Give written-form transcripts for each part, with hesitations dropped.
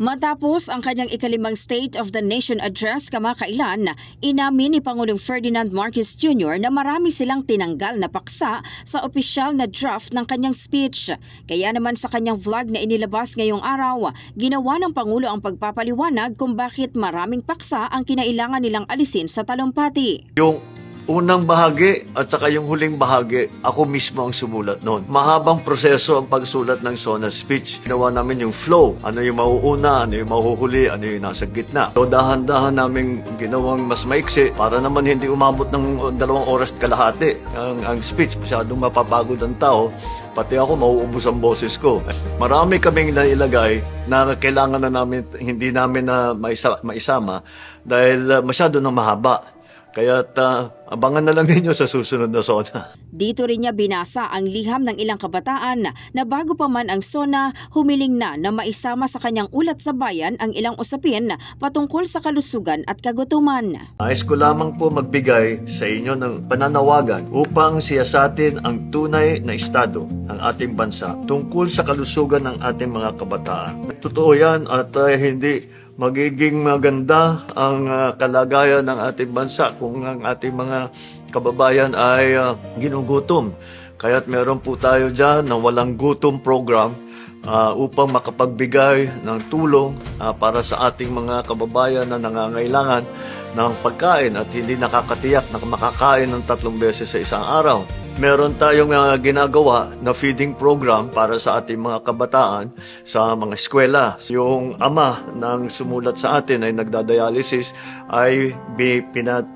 Matapos ang kanyang ikalimang State of the Nation Address kamakailan, inamin ni Pangulong Ferdinand Marcos Jr. na marami silang tinanggal na paksa sa opisyal na draft ng kanyang speech. Kaya naman sa kanyang vlog na inilabas ngayong araw, ginawa ng Pangulo ang pagpapaliwanag kung bakit maraming paksa ang kinailangan nilang alisin sa talumpati. Yung unang bahagi at saka yung huling bahagi, ako mismo ang sumulat noon. Mahabang proseso ang pagsulat ng SONA speech. Ginawa namin yung flow. Ano yung mauuna, ano yung mahuhuli, ano yung nasa gitna. So dahan-dahan namin ginawang mas maiksi para naman hindi umabot ng 2 oras kalahati ang speech. Masyadong mapapagod ang tao. Pati ako, mauubos ang boses ko. Marami kaming nailagay na kailangan na namin, hindi namin na maisama dahil masyado na mahaba. Kaya abangan na lang ninyo sa susunod na SONA. Dito rin niya binasa ang liham ng ilang kabataan na bago pa man ang SONA, humiling na maisama sa kanyang ulat sa bayan ang ilang usapin patungkol sa kalusugan at kagutuman. Nais ko lamang po magbigay sa inyo ng pananawagan upang siyasatin ang tunay na estado ng ating bansa tungkol sa kalusugan ng ating mga kabataan. Totoo yan at hindi magiging maganda ang kalagayan ng ating bansa kung ang ating mga kababayan ay ginugutom. Kaya't meron po tayo dyan na walang gutom program upang makapagbigay ng tulong para sa ating mga kababayan na nangangailangan ng pagkain at hindi nakakatiyak na makakain ng 3 beses sa isang araw. Meron tayong ginagawa na feeding program para sa ating mga kabataan sa mga eskwela. Yung ama ng sumulat sa atin ay nagdadialysis ay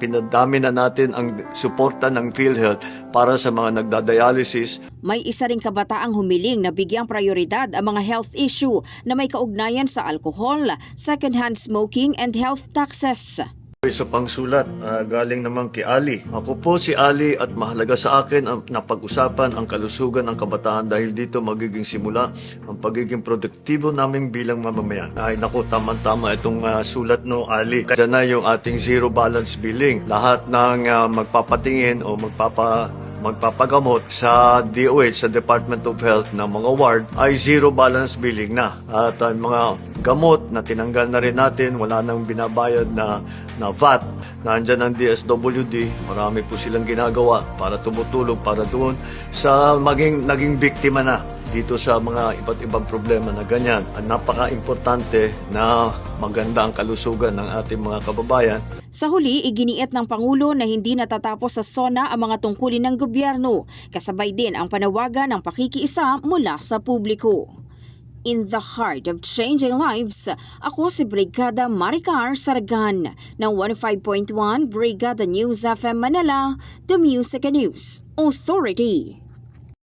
pinadami na natin ang suporta ng PhilHealth para sa mga nagdadialysis. May isa ring kabataang humiling na bigyang prioridad ang mga health issue na may kaugnayan sa alkohol, second-hand smoking and health taxes. Isa pang sulat, galing naman kay Ali. Ako po si Ali at mahalaga sa akin ang napag-usapan ang kalusugan ng kabataan dahil dito magiging simula ang pagiging produktibo namin bilang mamamayan. Ay naku, tama-tama itong sulat no Ali. Kaya na yung ating zero balance billing. Lahat ng magpapatingin o magpapagamot sa DOH, sa Department of Health ng mga ward ay zero balance billing na. At ang mga gamot na tinanggal na rin natin, wala nang binabayad na VAT. Nandyan ang DSWD, marami po silang ginagawa para tumutulong para doon sa naging biktima na dito sa mga iba't ibang problema na ganyan. Ang napaka-importante na maganda ang kalusugan ng ating mga kababayan. Sa huli, iginiit ng Pangulo na hindi natatapos sa SONA ang mga tungkulin ng gobyerno. Kasabay din ang panawagan ng pakikiisa mula sa publiko. In the heart of changing lives, ako si Brigada Maricar Saragan ng 105.1 Brigada News FM Manila, The Music and News Authority.